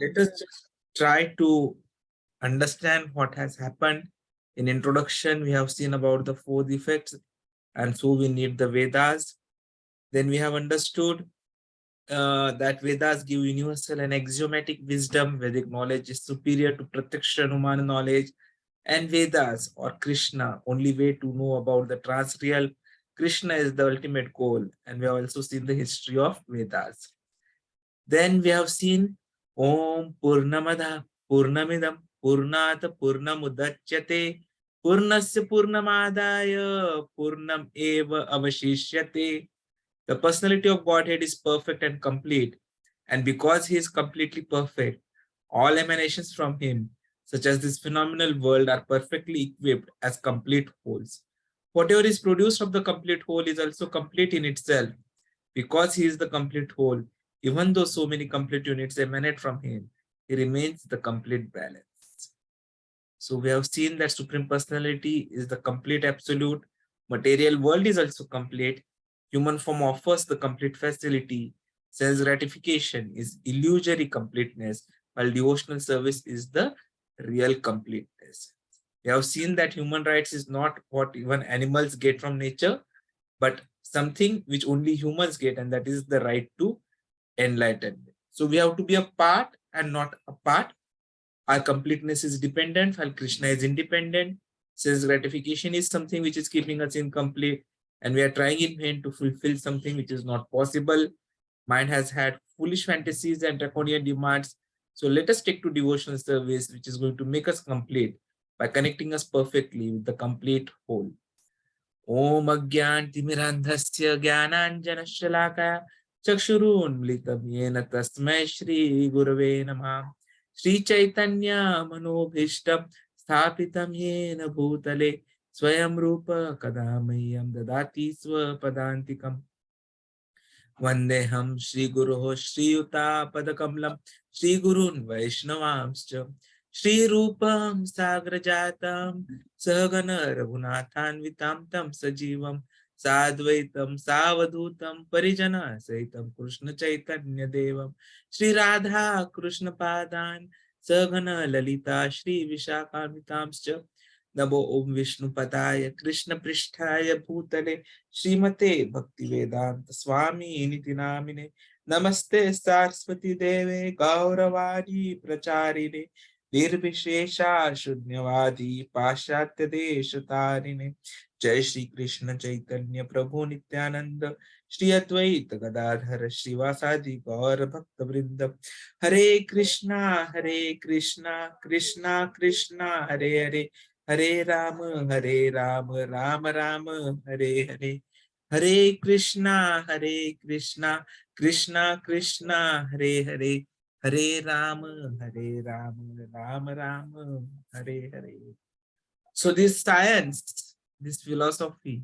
Let us just try to understand what has happened. In introduction, we have seen about the four defects, and so we need the Vedas. Then we have understood that Vedas give universal and axiomatic wisdom. Vedic knowledge is superior to Pratyaksha human knowledge, and Vedas or Krishna, only way to know about the transreal. Krishna is the ultimate goal, and we have also seen the history of Vedas. Then we have seen Om Purnamada Purnamidam Purnata Purnamudachyate Purnasya Purnamadaya Purnam Eva Avashishyate. The personality of Godhead is perfect and complete, and because he is completely perfect, all emanations from him, such as this phenomenal world, are perfectly equipped as complete wholes. Whatever is produced of the complete whole is also complete in itself, because he is the complete whole. Even though so many complete units emanate from him, he remains the complete balance. So we have seen that Supreme Personality is the complete absolute. Material world is also complete. Human form offers the complete facility. Sense gratification is illusory completeness, while devotional service is the real completeness. We have seen that human rights is not what even animals get from nature, but something which only humans get, and that is the right to enlightenment. So we have to be a part and not a part. Our completeness is dependent, while Krishna is independent. Sense gratification is something which is keeping us incomplete, and we are trying in vain to fulfill something which is not possible. Mind has had foolish fantasies and draconian demands. So let us take to devotional service, which is going to make us complete by connecting us perfectly with the complete whole. Om Agyan ज्ञानाञ्जनशलाकया चक्षुरुन्मिलितं येन तस्मै श्रीगुरवे नमः. श्रीचैतन्यमनोभीष्टं स्थापितं येन भूतले स्वयं रूप कदा मह्यं ददाति स्वपदान्तिकम्. वन्देऽहं श्रीगुरोः श्रीयुतापदकमलं श्रीगुरून् वैष्णवांश्च श्रीरूपं साग्रजातं सहगण रघुनाथान्वितां तं सजीवं साद्वैतं सावधूतं परिजनसहितं कृष्णचैतन्यदेवं श्रीराधा कृष्णपादान् सहगण ललिता श्रीविशाखान्वितांश्च. नमो ओम विष्णुपदाय कृष्णपृष्ठाय भूतले श्रीमते भक्तिवेदांत स्वामी निति नामिने. नमस्ते सरस्वती देवे गौरवाणी प्रचारिणे निर्विशेषा शून्यवादी पाश्चात्य देश तारिणे. जय श्री कृष्ण चैतन्य प्रभु नित्यानंद श्री अद्वैत गदाधर श्रीवासादि गौर भक्त वृंद. हरे कृष्णा कृष्णा कृष्णा हरे हरे, हरे राम राम राम हरे हरे. हरे कृष्णा कृष्णा कृष्णा हरे हरे, हरे Ram Ram Ram Hare Hare. So this science, this philosophy,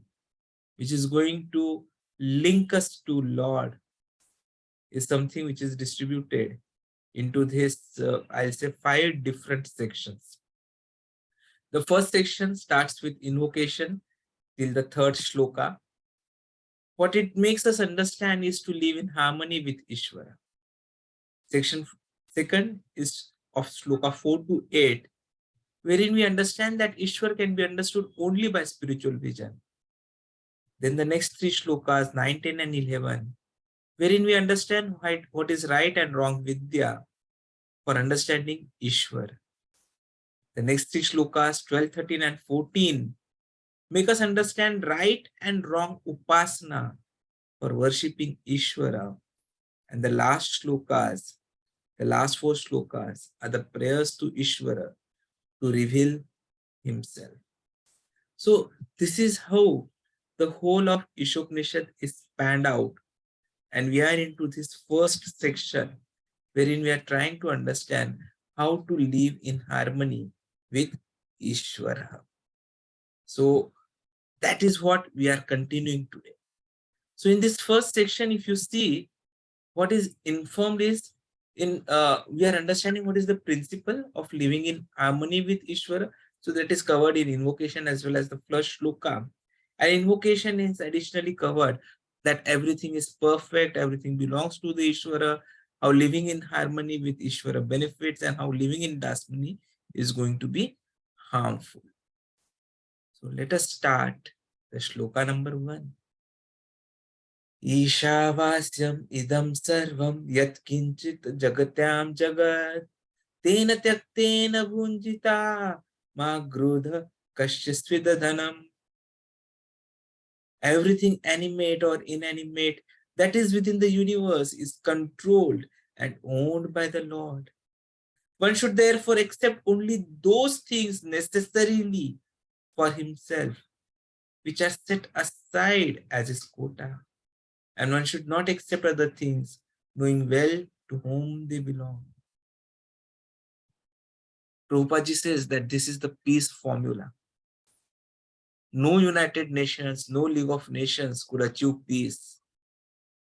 which is going to link us to Lord, is something which is distributed into this, I'll say, 5 different sections. The first section starts with invocation till the 3rd shloka. What it makes us understand is to live in harmony with Ishvara. Section second is of shloka 4 to 8, wherein we understand that Ishvara can be understood only by spiritual vision. Then the next 3 shlokas, 9, 10, and 11, wherein we understand what is right and wrong vidya for understanding Ishvara. The next 3 shlokas, 12, 13, and 14, make us understand right and wrong upasana for worshipping Ishvara. And the last shlokas, the last 4 shlokas, are the prayers to Ishvara to reveal himself. So this is how the whole of Ishopanishad is spanned out. And we are into this first section, wherein we are trying to understand how to live in harmony with Ishvara. So that is what we are continuing today. So in this first section, if you see, what is informed is we are understanding what is the principle of living in harmony with Ishvara. So that is covered in invocation as well as the first shloka. And invocation is additionally covered that everything is perfect, everything belongs to the Ishvara. how living in harmony with Ishvara benefits and how living in dasmani is going to be harmful. So let us start the shloka number 1. īśāvāsyam idaḿ sarvaṁ yat kiñcit jagatyāṁ jagat tena tyaktena bhuñjīthā ma gṛdhaḥ kasya svid dhanam. Everything animate or inanimate that is within the universe is controlled and owned by the Lord. One should therefore accept only those things necessarily for himself, which are set aside as his quota. And one should not accept other things, knowing well to whom they belong. Prabhupada says that this is the peace formula. No United Nations, no League of Nations could achieve peace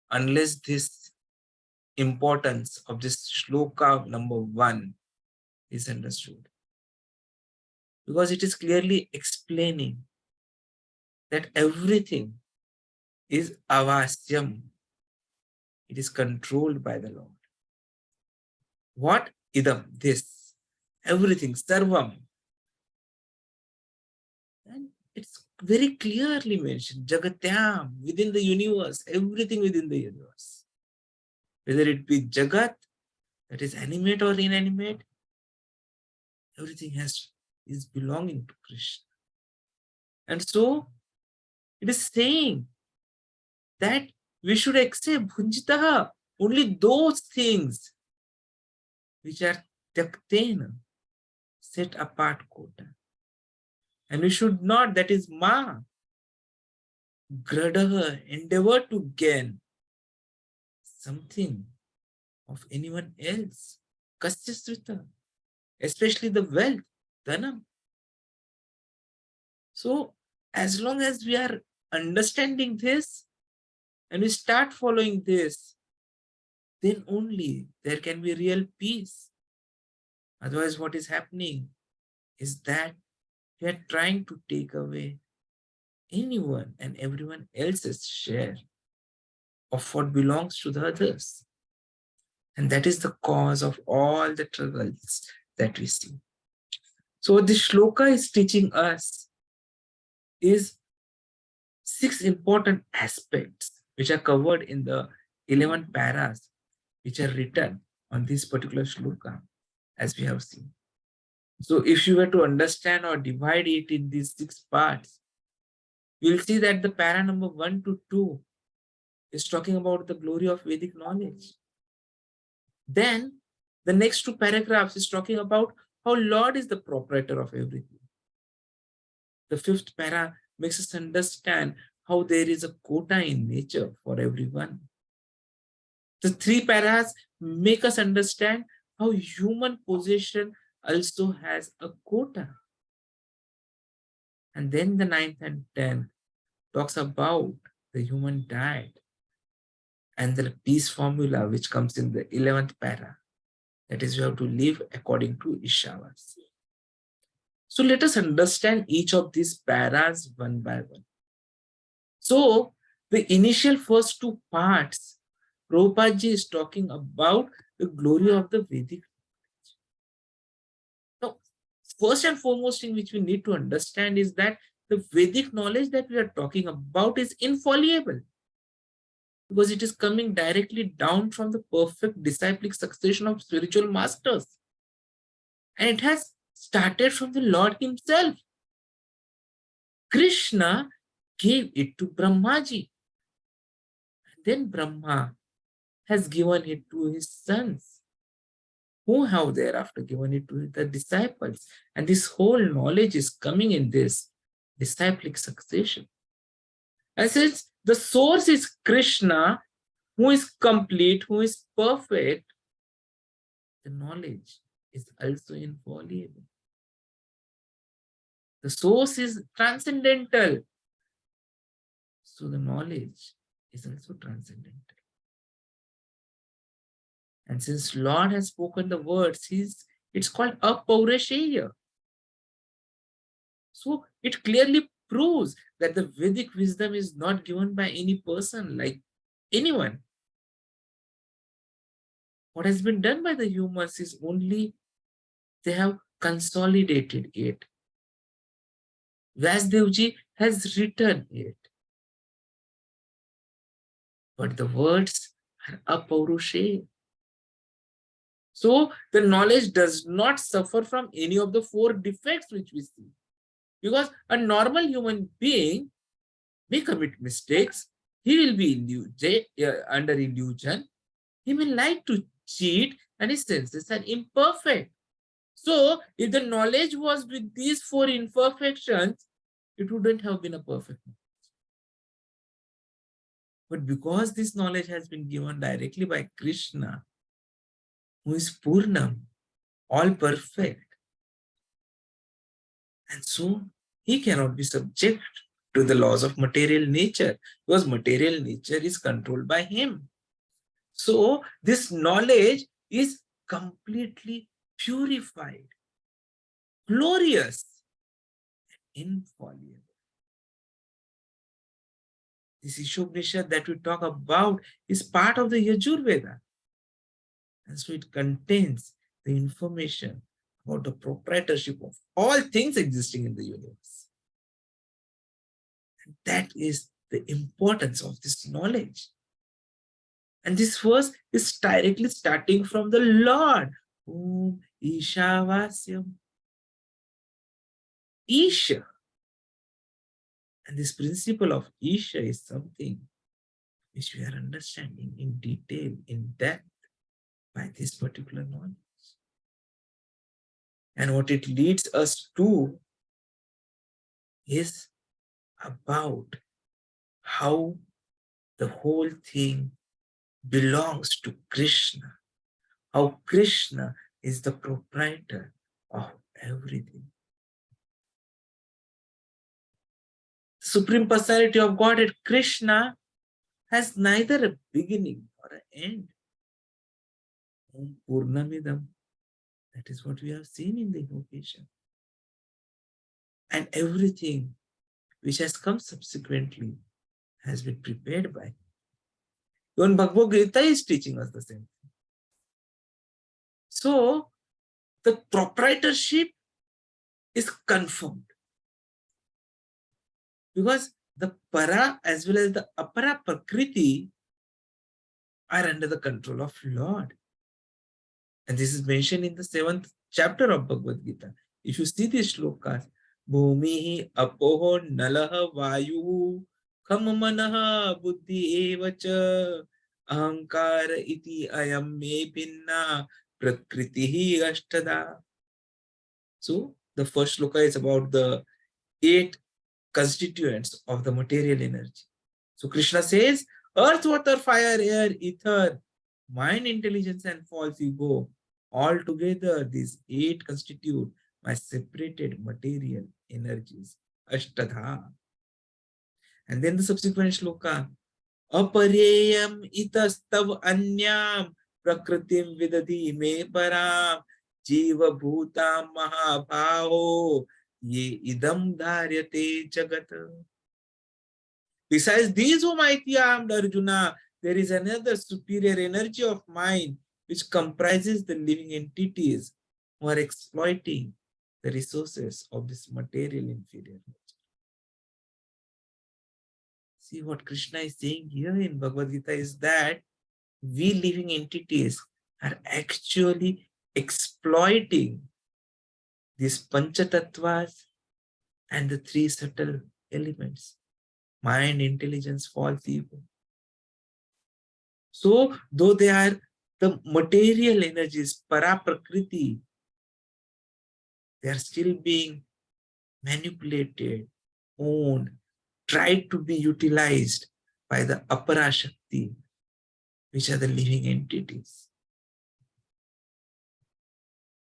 unless this importance of this shloka number 1 is understood. Because it is clearly explaining that everything is īśāvāsyam. It is controlled by the Lord. What? Idaḿ, this. Everything, sarvaṁ. And it's very clearly mentioned, jagatyāṁ, within the universe, everything within the universe. Whether it be jagat, that is animate or inanimate, everything is belonging to Krishna. And so, it is saying that we should accept bhuñjīthā, only those things which are tyaktena, set apart quota. And we should not, that is gṛdhaḥ, endeavor to gain something of anyone else, kasya, especially the wealth, dhanam. So, as long as we are understanding this and we start following this, then only there can be real peace. Otherwise, what is happening is that we are trying to take away anyone and everyone else's share of what belongs to the others. And that is the cause of all the struggles that we see. So what this shloka is teaching us is 6 important aspects which are covered in the 11 paras which are written on this particular shloka, as we have seen. So if you were to understand or divide it in these 6 parts, you'll see that the para number 1 to 2 is talking about the glory of Vedic knowledge. Then the next 2 paragraphs is talking about how Lord is the proprietor of everything. The 5th para makes us understand how there is a quota in nature for everyone. The 3 paras make us understand how human possession also has a quota. And then the 9th and 10th talks about the human diet and the peace formula which comes in the 11th para. That is, you have to live according to Ishavasya. So let us understand each of these paras one by one. So the initial first 2 parts, Prabhupada ji is talking about the glory of the Vedic knowledge. Now, first and foremost thing which we need to understand is that the Vedic knowledge that we are talking about is infallible, because it is coming directly down from the perfect disciplic succession of spiritual masters. And it has started from the Lord himself. Krishna gave it to Brahmaji. Then Brahma has given it to his sons, who have thereafter given it to the disciples. And this whole knowledge is coming in this disciplic succession. And since the source is Krishna, who is complete, who is perfect, the knowledge is also infallible. The source is transcendental, so the knowledge is also transcendental. And since Lord has spoken the words, it's called apaurashya. So it clearly proves that the Vedic wisdom is not given by any person, like anyone. What has been done by the humans is only they have consolidated it. Vyasdevji has written it. But the words are apaurushe. So the knowledge does not suffer from any of the 4 defects which we see. Because a normal human being may commit mistakes. He will be under illusion. He may like to cheat and his senses are imperfect. So if the knowledge was with these 4 imperfections, it wouldn't have been a perfect knowledge. But because this knowledge has been given directly by Krishna, who is Purnam, all perfect, and so he cannot be subject to the laws of material nature, because material nature is controlled by him. So this knowledge is completely purified, glorious, infallible. This Ishopanishad that we talk about is part of the Yajurveda. And so it contains the information about the proprietorship of all things existing in the universe. And that is the importance of this knowledge. And this verse is directly starting from the Lord. īśāvāsyam. Isha. And this principle of Isha is something which we are understanding in detail, in depth, by this particular knowledge. And what it leads us to is about how the whole thing belongs to Krishna, how Krishna is the proprietor of everything. Supreme Personality of Godhead, Krishna, has neither a beginning or an end. Purnamidam. That is what we have seen in the invocation. And everything which has come subsequently has been prepared by. Even Bhagavad Gita is teaching us the same thing. So the proprietorship is confirmed. Because the para as well as the apara prakriti are under the control of Lord. And this is mentioned in the 7th chapter of Bhagavad Gita. If you see these shlokas, bhumihi apoho nalaha vayu khamamanaha buddhi evacha ahankara iti ayam me binna prakritihi ashtada. So the first shloka is about the 8 constituents of the material energy. So Krishna says, earth, water, fire, air, ether, mind, intelligence, and false ego, all together these 8 constitute my separated material energies, ashtadha. And then the subsequent shloka, apareyam itastav anyam prakritim vidadhi me param jiva bhutam mahabhaho ye idaḿ dharyate jagat. Besides these, O mighty armed Arjuna, there is another superior energy of mind which comprises the living entities who are exploiting the resources of this material inferior nature. See what Krishna is saying here in Bhagavad Gita is that we living entities are actually exploiting these panchatattvas and the 3 subtle elements, mind, intelligence, false ego. So, though they are the material energies, para prakriti, they are still being manipulated, owned, tried to be utilized by the apara shakti, which are the living entities.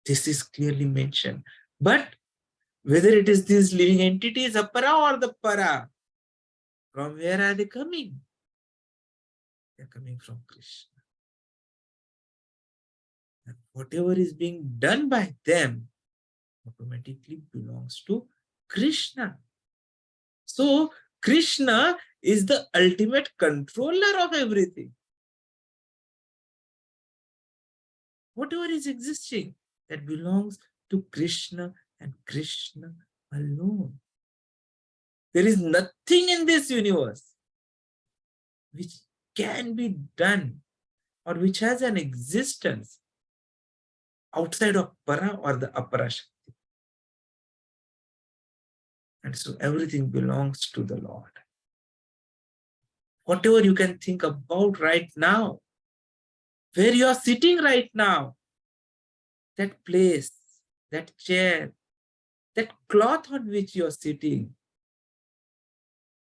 This is clearly mentioned. But whether it is these living entities, apara or the para, from where are they coming? They are coming from Krishna. And whatever is being done by them automatically belongs to Krishna. So Krishna is the ultimate controller of everything. Whatever is existing, that belongs to Krishna and Krishna alone. There is nothing in this universe which can be done or which has an existence outside of Para or the Apara Shakti. And so everything belongs to the Lord. Whatever you can think about right now, where you are sitting right now, that place, that chair, that cloth on which you are sitting,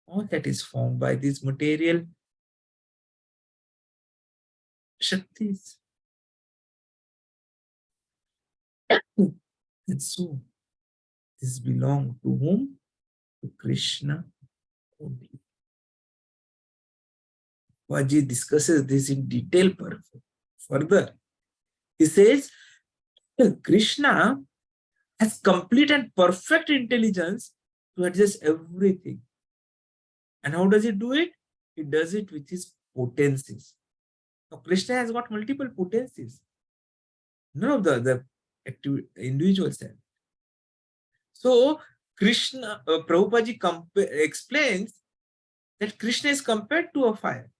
all that is formed by these material Shaktis. And so, this belongs to whom? To Krishna only. Vaji discusses this in detail further. He says, Krishna has complete and perfect intelligence to adjust everything. And how does he do it? He does it with his potencies. Now, Krishna has got multiple potencies. None of the other individuals have. So, Krishna, Prabhupada explains that Krishna is compared to a fire.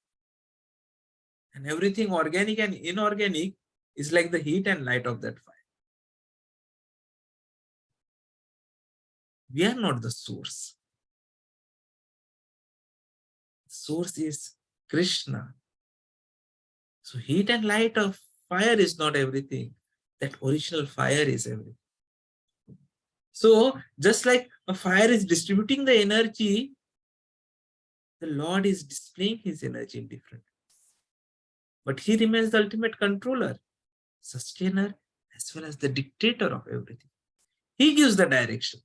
And everything organic and inorganic is like the heat and light of that fire. We are not the source. The source is Krishna. So heat and light of fire is not everything. That original fire is everything. So just like a fire is distributing the energy, the Lord is displaying his energy in different ways. But he remains the ultimate controller, sustainer, as well as the dictator of everything. He gives the directions.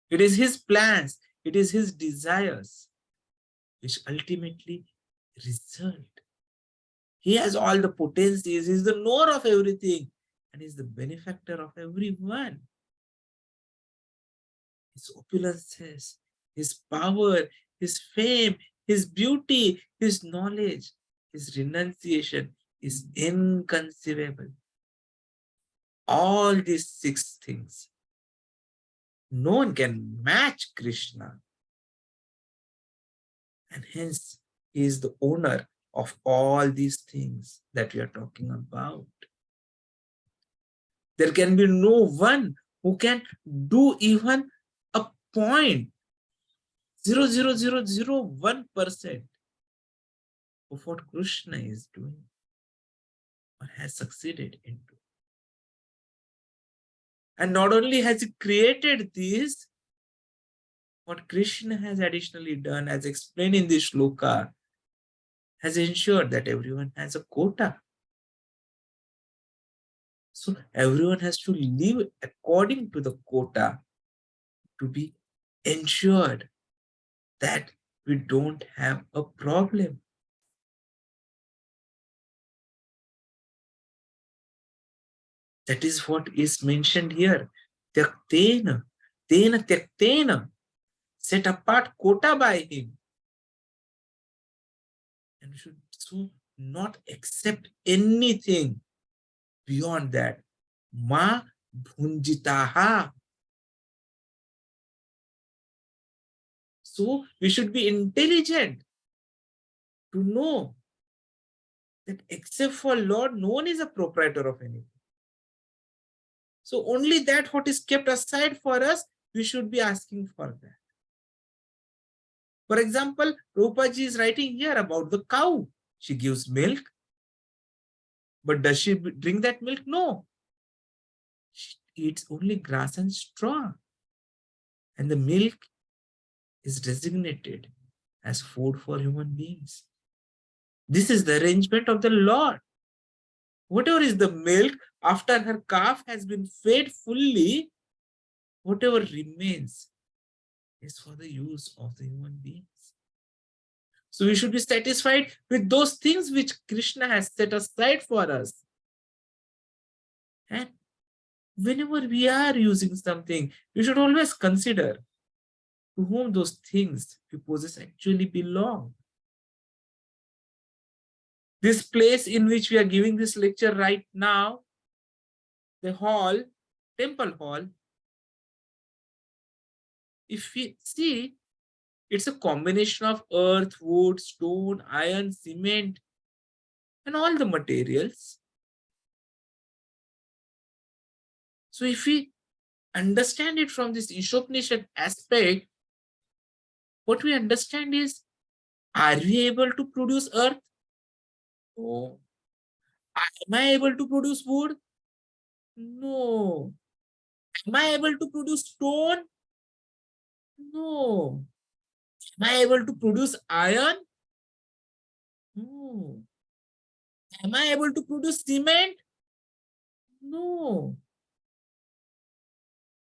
It is his plans, it is his desires, which ultimately result. He has all the potencies, he is the knower of everything, and is the benefactor of everyone. His opulences, his power, his fame, his beauty, his knowledge, his renunciation is inconceivable. All these 6 things, no one can match Krishna. And hence, he is the owner of all these things that we are talking about. There can be no one who can do even a 0.00001% of what Krishna is doing or has succeeded into. And not only has he created these, what Krishna has additionally done, as explained in this Shloka, has ensured that everyone has a quota. So everyone has to live according to the quota to be ensured that we don't have a problem. That is what is mentioned here. Tyaktena, tyaktena, set apart quota by him. And we should so not accept anything beyond that. Ma bhuñjīthā. So we should be intelligent to know that except for Lord, no one is a proprietor of anything. So only that what is kept aside for us, we should be asking for that. For example, Prabhupada is writing here about the cow. She gives milk. But does she drink that milk? No. She eats only grass and straw. And the milk is designated as food for human beings. This is the arrangement of the Lord. Whatever is the milk, after her calf has been fed fully, whatever remains is for the use of the human beings. So we should be satisfied with those things which Krishna has set aside for us. And whenever we are using something, we should always consider to whom those things we possess actually belong. This place in which we are giving this lecture right now, the hall, temple hall, if we see, it's a combination of earth, wood, stone, iron, cement, and all the materials. So if we understand it from this Ishopanishad aspect, what we understand is, are we able to produce earth? No. Am I able to produce wood? No. Am I able to produce stone? No. Am I able to produce iron? No. Am I able to produce cement? No.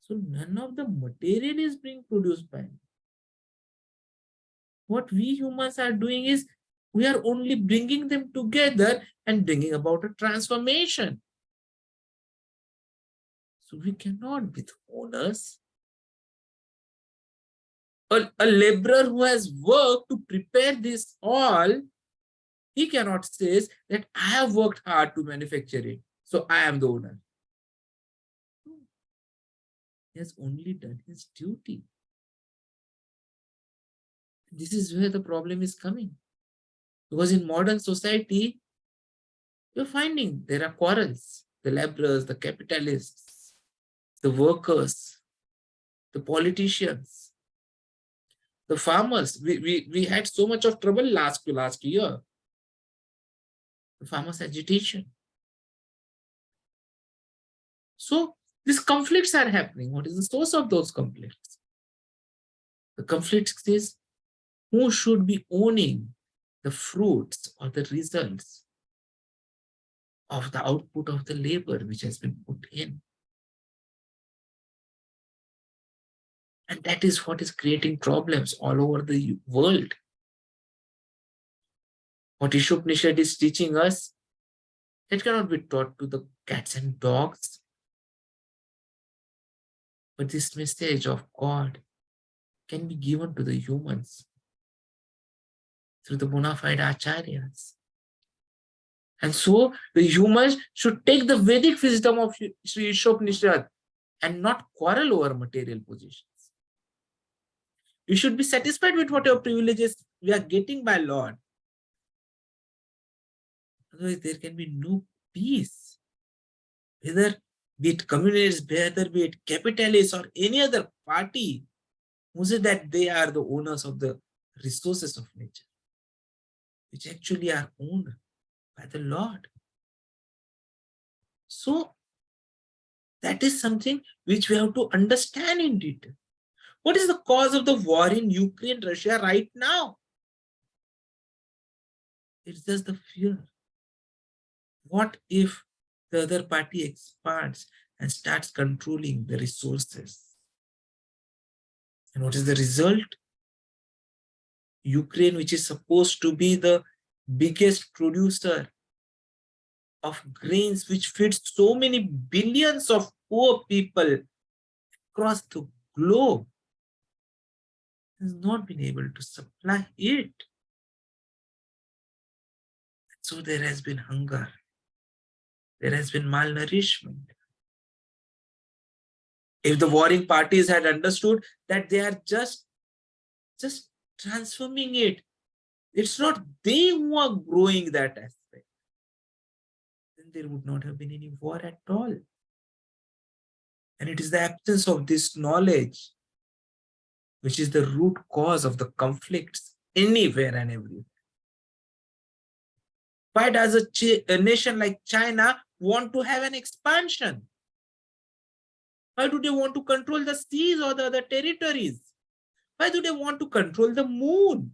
So none of the material is being produced by me. What we humans are doing is, we are only bringing them together and bringing about a transformation. So we cannot be the owners. A laborer who has worked to prepare this all, he cannot say that I have worked hard to manufacture it, so I am the owner. He has only done his duty. This is where the problem is coming. Because in modern society, you're finding there are quarrels. The laborers, the capitalists, the workers, the politicians, the farmers. We had so much of trouble last year. The farmers' agitation. So these conflicts are happening. What is the source of those conflicts? The conflicts is, who should be owning the fruits or the results of the output of the labor which has been put in. And that is what is creating problems all over the world. What Ishopanishad is teaching us, that cannot be taught to the cats and dogs. But this message of God can be given to the humans through the bona fide acharyas. And so the humans should take the Vedic wisdom of Sri Ishopanishad and not quarrel over material positions. You should be satisfied with whatever privileges we are getting by Lord. Otherwise, there can be no peace. Whether be it communists, whether be it capitalists or any other party who say that they are the owners of the resources of nature, which actually are owned by the Lord. So that is something which we have to understand in detail. What is the cause of the war in Ukraine, Russia right now? It's just the fear. What if the other party expands and starts controlling the resources? And what is the result? Ukraine, which is supposed to be the biggest producer of grains, which feeds so many billions of poor people across the globe, has not been able to supply it. So there has been hunger. There has been malnourishment. If the warring parties had understood that they are just transforming it, it's not they who are growing that aspect, then there would not have been any war at all. And it is the absence of this knowledge which is the root cause of the conflicts anywhere and everywhere. Why does a nation like China want to have an expansion? Why do they want to control the seas or the other territories? Why do they want to control the moon?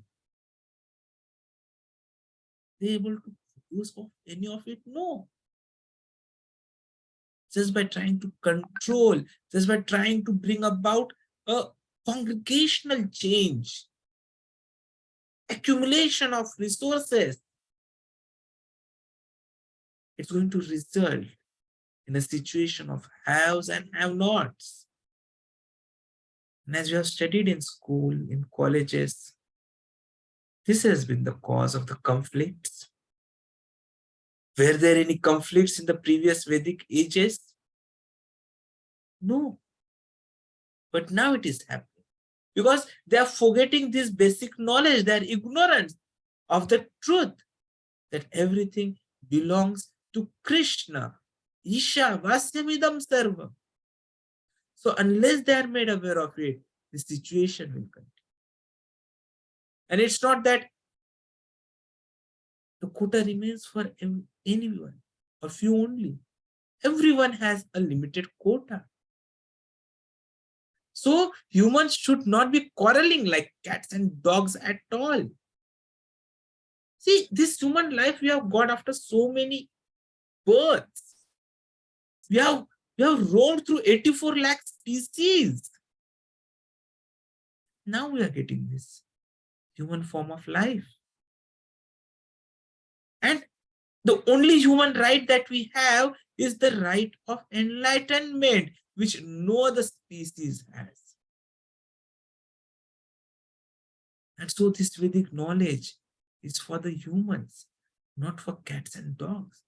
Are they able to produce any of it? No. Just by trying to control, just by trying to bring about a congregational change, accumulation of resources, it's going to result in a situation of haves and have-nots. And as we have studied in school, in colleges, this has been the cause of the conflicts. Were there any conflicts in the previous Vedic ages? No. But now it is happening. Because they are forgetting this basic knowledge, they are ignorant of the truth that everything belongs to Krishna. īśāvāsyam idaḿ sarvaṁ. So unless they are made aware of it, the situation will continue. And it's not that the quota remains for anyone or few only. Everyone has a limited quota. So humans should not be quarreling like cats and dogs at all. See, this human life we have got after so many births. We have roamed through 84 lakh species. Now we are getting this human form of life. And the only human right that we have is the right of enlightenment, which no other species has. And so this Vedic knowledge is for the humans, not for cats and dogs.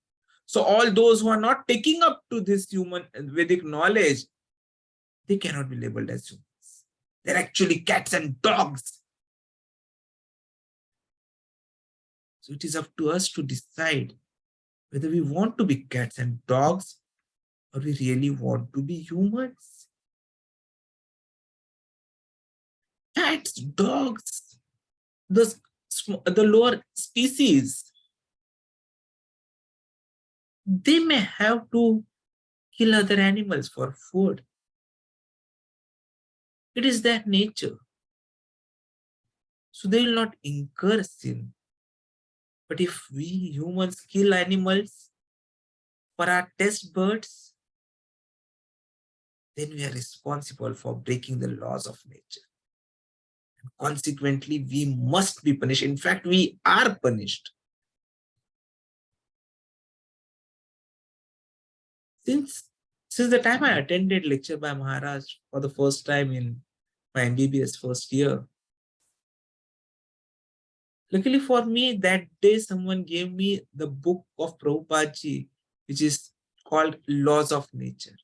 So all those who are not taking up to this human Vedic knowledge, they cannot be labeled as humans. They're actually cats and dogs. So it is up to us to decide whether we want to be cats and dogs or we really want to be humans. Cats, dogs, the lower species, they may have to kill other animals for food. It is their nature. So they will not incur sin. But if we humans kill animals for our test birds, then we are responsible for breaking the laws of nature. And consequently, we must be punished. In fact, we are punished. Since the time I attended lecture by Maharaj for the first time in my MBBS first year, luckily for me, that day someone gave me the book of Prabhupada, which is called Laws of Nature.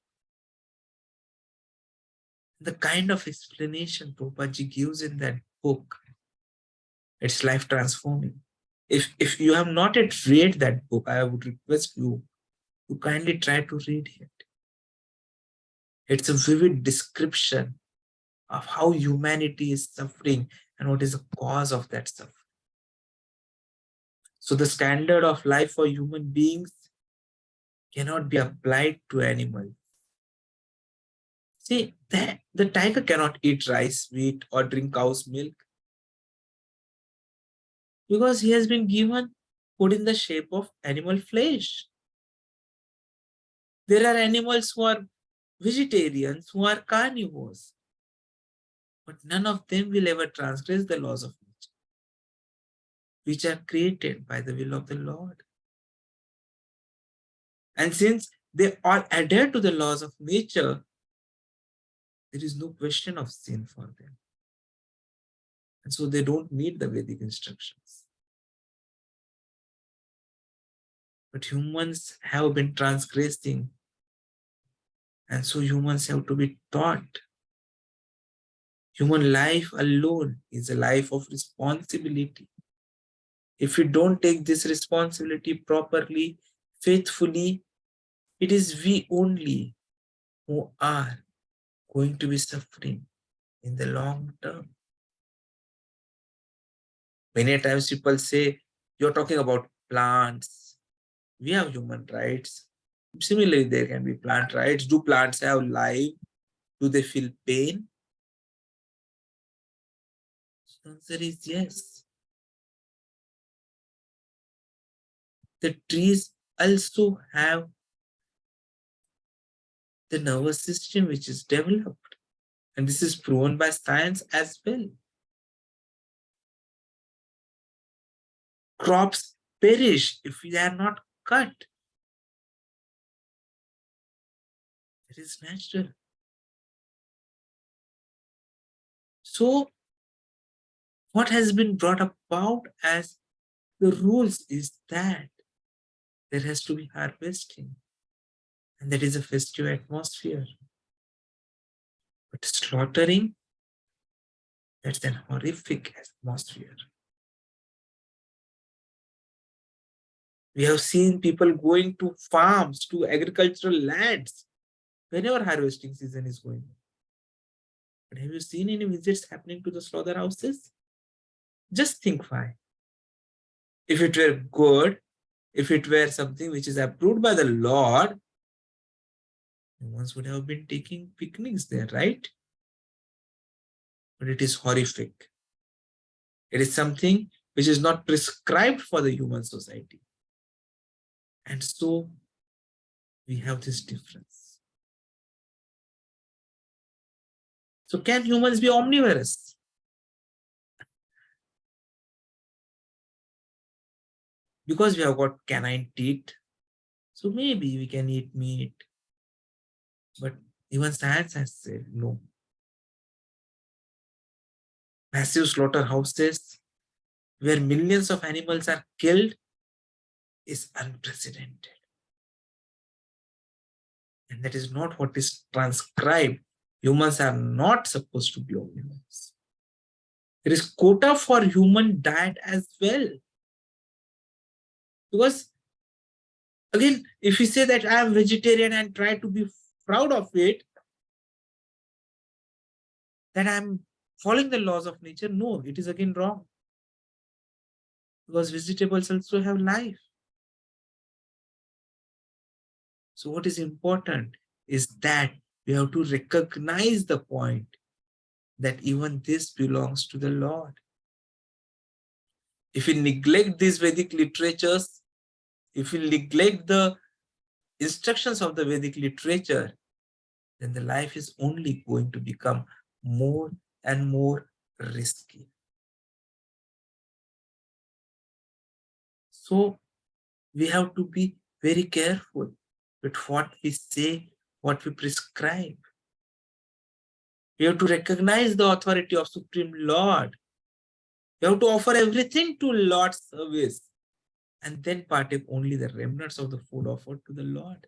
The kind of explanation Prabhupada gives in that book, it's life transforming. If you have not yet read that book, I would request you to kindly try to read it. It's a vivid description of how humanity is suffering and what is the cause of that suffering. So the standard of life for human beings cannot be applied to animals. See, the tiger cannot eat rice, wheat, or drink cow's milk because he has been given food in the shape of animal flesh. There are animals who are vegetarians, who are carnivores, but none of them will ever transgress the laws of nature, which are created by the will of the Lord. And since they all adhere to the laws of nature, there is no question of sin for them. And so they don't need the Vedic instructions. But humans have been transgressing, and so humans have to be taught. Human life alone is a life of responsibility. If we don't take this responsibility properly, faithfully, it is we only who are going to be suffering in the long term. Many times people say, you're talking about plants. We have human rights. Similarly, there can be plant rights. Do plants have life? Do they feel pain? The answer is yes. The trees also have the nervous system which is developed. And this is proven by science as well. Crops perish if they are not cut. It is natural. So, what has been brought about as the rules is that there has to be harvesting. And that is a festive atmosphere. But slaughtering, that's an horrific atmosphere. We have seen people going to farms, to agricultural lands, whenever harvesting season is going on. But have you seen any visits happening to the slaughterhouses? Just think why. If it were good, if it were something which is approved by the Lord, humans would have been taking picnics there, right? But it is horrific. It is something which is not prescribed for the human society. And so we have this difference. So can humans be omnivorous? Because we have got canine teeth, so maybe we can eat meat. But even science has said no. Massive slaughterhouses where millions of animals are killed is unprecedented. And that is not what is transcribed. Humans are not supposed to be omnivorous. There is quota for human diet as well. Because again, if we say that I am vegetarian and try to be proud of it, that I am following the laws of nature, no, it is again wrong. Because vegetables also have life. So what is important is that we have to recognize the point that even this belongs to the Lord. If we neglect these Vedic literatures, if we neglect the instructions of the Vedic literature, then the life is only going to become more and more risky. So we have to be very careful with what we say, what we prescribe. We have to recognize the authority of Supreme Lord. We have to offer everything to Lord's service and then partake only the remnants of the food offered to the Lord.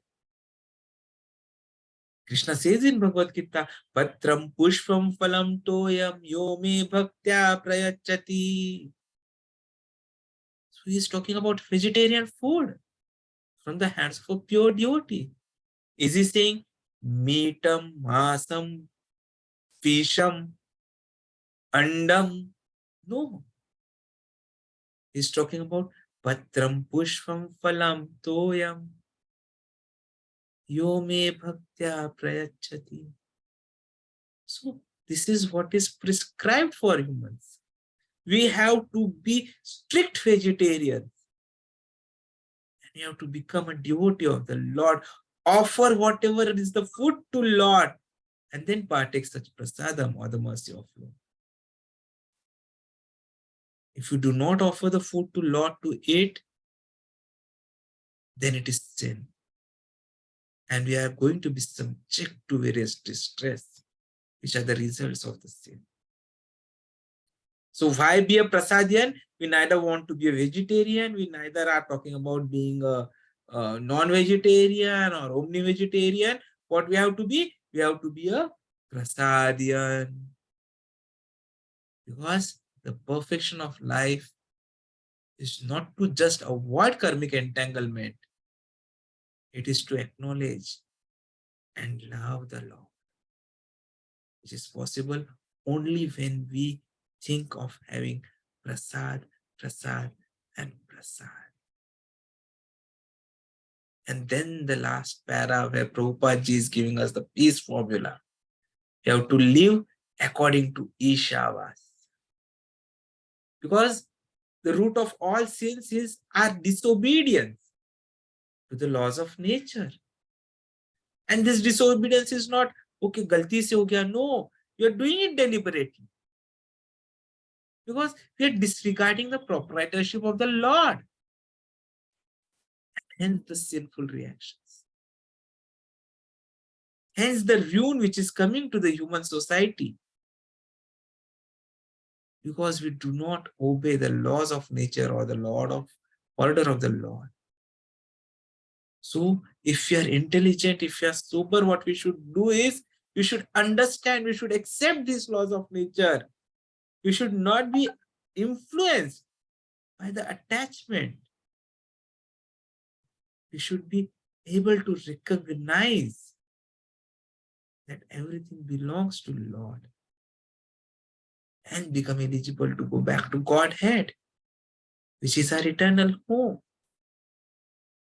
Krishna says in Bhagavad Gita, Patram pushpam phalam toyam yo me bhaktya prayachati. So he is talking about vegetarian food from the hands of a pure devotee. Is he saying meatam, masam, fisham, andam? No. He's talking about patram pushpam phalam toyam yo me bhaktya prayachati. So this is what is prescribed for humans. We have to be strict vegetarians. And you have to become a devotee of the Lord. Offer whatever is the food to Lord. And then partake such prasadam or the mercy of Lord. If you do not offer the food to Lord to eat, then it is sin. And we are going to be subject to various distress, which are the results of the sin. So why be a prasadian? We neither want to be a vegetarian, we neither are talking about being a non-vegetarian or omni-vegetarian. What we have to be? We have to be a prasadian. Because the perfection of life is not to just avoid karmic entanglement. It is to acknowledge and love the Lord, which is possible only when we think of having prasad, prasad, and prasad. And then the last para where Prabhupada ji is giving us the peace formula. You have to live according to Ishavasya. Because the root of all sins is our disobedience to the laws of nature. And this disobedience is not, okay, galti se ho gaya. No, you are doing it deliberately. Because we are disregarding the proprietorship of the Lord. Hence the sinful reactions. Hence the ruin which is coming to the human society. Because we do not obey the laws of nature or the order of the Lord. So if you are intelligent, if you are sober, what we should do is, we should understand, we should accept these laws of nature. We should not be influenced by the attachment. We should be able to recognize that everything belongs to Lord and become eligible to go back to Godhead, which is our eternal home.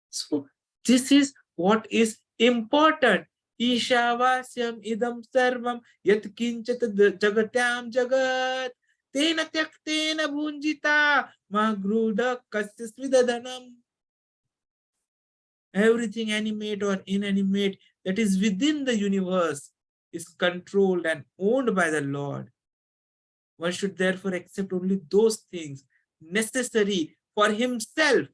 So this is what is important. īśāvāsyam idaḿ sarvaṁ yat kiñca jagatyāṁ jagat, tena tyaktena bhuñjīthā gṛdhaḥ kasya svid dhanam. Everything animate or inanimate that is within the universe is controlled and owned by the Lord. One should therefore accept only those things necessary for himself,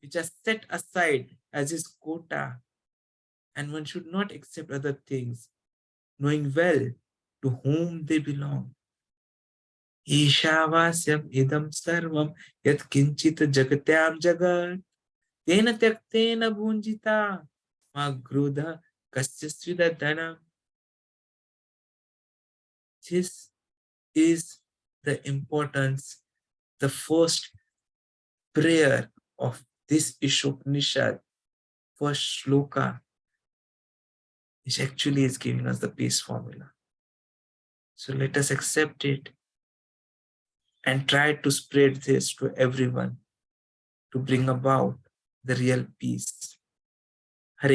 which are set aside as his quota. And one should not accept other things, knowing well to whom they belong. īśāvāsyam idaḿ sarvaṁ yat kiñcita jagatyāṁ jagat, tena tyaktena bhuñjīthā gṛdhaḥ kasya svid dhanam. This is the importance, the first prayer of this Ishopanishad, first Shloka, which actually is giving us the peace formula. So let us accept it and try to spread this to everyone to bring about the real peace. Hare